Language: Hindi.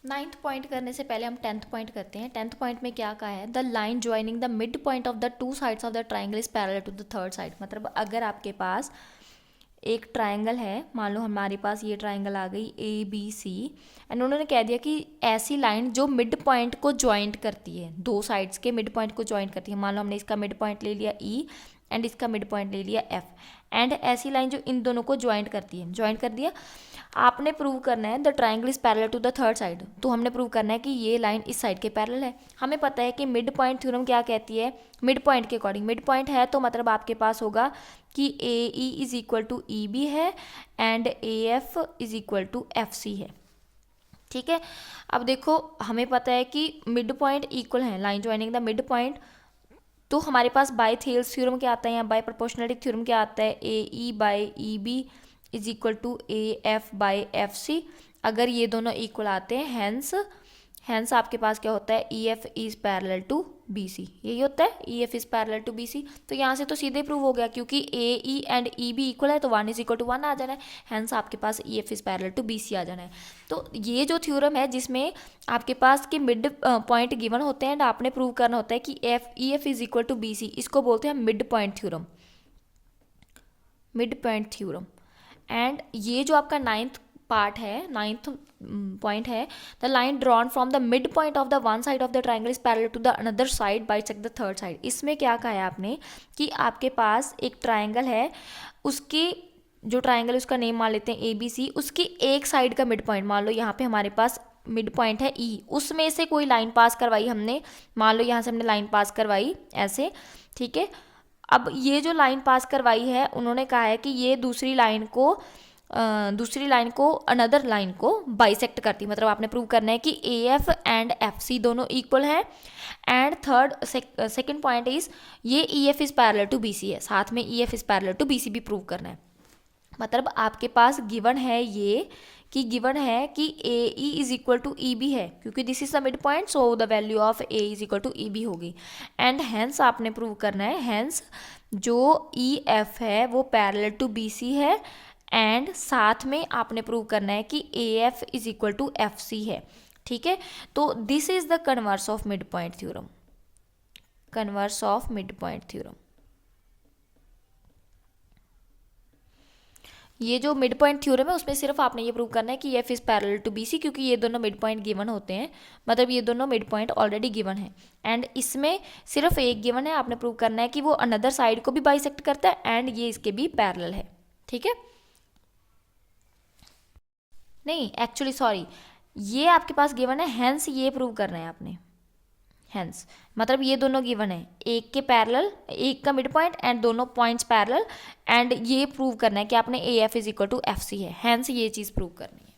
नाइन्थ पॉइंट करने से पहले हम 10th पॉइंट करते हैं। 10th पॉइंट में क्या कहा है, the line joining the mid point of the two sides of the triangle is parallel to the third side. मतलब अगर आपके पास एक ट्राइंगल है, मान लो हमारे पास ये ट्राइंगल आ गई ए बी सी, एंड उन्होंने कह दिया कि ऐसी लाइन जो मिड पॉइंट को ज्वाइंट करती है, दो साइड्स के मिड पॉइंट को ज्वाइंट करती है। मान लो हमने इसका मिड पॉइंट ले लिया ई एंड इसका मिड पॉइंट ले लिया एफ, एंड ऐसी लाइन जो इन दोनों को ज्वाइंट करती है, ज्वाइंट कर दिया। आपने प्रूव करना है the triangle is parallel to the third side, तो हमने प्रूव करना है कि ये लाइन इस साइड के पैरेलल है। हमें पता है कि मिड पॉइंट थ्योरम क्या कहती है, मिड पॉइंट के अकॉर्डिंग, मिड पॉइंट है तो मतलब आपके पास होगा कि A E is equal to E B है and A F is equal to F C है। ठीक है, अब देखो हमें पता है कि मिड पॉइंट इक्वल है, line joining the mid point, तो हमारे पास बाय थेल्स थ्योरम क्या आता है या बाय प्रोपोर्शनलिटी थ्योरम क्या आता है, A E by E B is equal to A F by F C. अगर ये दोनों इक्वल आते हैं, हैंस आपके पास क्या होता है, E F is parallel to B C, यही होता है, E F is parallel to B C. तो यहाँ से तो सीधे प्रूव हो गया, क्योंकि A E and E B equal है तो 1 इज इक्वल टू 1 आ जाना है, हैंस आपके पास E F is parallel to B C आ जाना है। तो ये जो थ्योरम है जिसमें आपके पास के मिड पॉइंट गिवन होते हैं एंड आपने प्रूव करना होता है कि F E F is equal to B C, इसको बोलते हैं mid point theorem, mid point theorem. And ये जो आपका नाइन्थ पार्ट है, नाइन्थ पॉइंट है, the line drawn from the mid point of the one side of the triangle is parallel to the another side bisect the third side. इसमें क्या कहा है आपने कि आपके पास एक ट्राइंगल है, उसकी जो ट्राइंगल उसका नेम मान लेते हैं ए बी सी, उसकी एक साइड का मिड पॉइंट, मान लो यहाँ पे हमारे पास मिड पॉइंट है ई, उसमें से कोई लाइन पास करवाई हमने, मान लो यहाँ से हमने लाइन पास करवाई ऐसे, ठीक है। अब ये जो लाइन पास करवाई है, उन्होंने कहा है कि ये दूसरी लाइन को अनदर लाइन को बाइसेक्ट करती है। मतलब आपने प्रूव करना है कि A F and F C दोनों इक्वल हैं। And third second point is ये E F is parallel to B C है, साथ में E F is parallel to B C भी प्रूव करना है। मतलब आपके पास गिवन है ये कि गिवन है कि A E is equal to E B है, क्योंकि this is the mid point, so the value of A is equal to E B होगी। एंड हैंस आपने प्रूव करना है, हैंस जो ई एफ है वो पैरेलल टू बी सी है, एंड साथ में आपने प्रूव करना है कि A F is equal to F C है। ठीक है, तो this is the converse of mid point theorem, converse of mid point theorem. ये जो मिड पॉइंट थ्योरम है उसमें सिर्फ आपने ये प्रूव करना है कि F is parallel to B C, क्योंकि ये दोनों मिड पॉइंट गिवन होते हैं, मतलब ये दोनों मिड पॉइंट ऑलरेडी गिवन है। एंड इसमें सिर्फ एक गिवन है, आपने प्रूव करना है कि वो अनदर साइड को भी बाइसेक्ट करता है एंड ये इसके भी पैरेलल है। ठीक है, नहीं एक्चुअली सॉरी, ये आपके पास गिवन है, हैंस ये प्रूव करना है आपने, हैंस मतलब ये दोनों गिवन है, एक के पैरेलल, एक का मिड पॉइंट एंड दोनों पॉइंट्स पैरेलल, एंड ये प्रूव करना है कि आपने A F is equal to F C है, हैंस ये चीज़ प्रूव करनी है।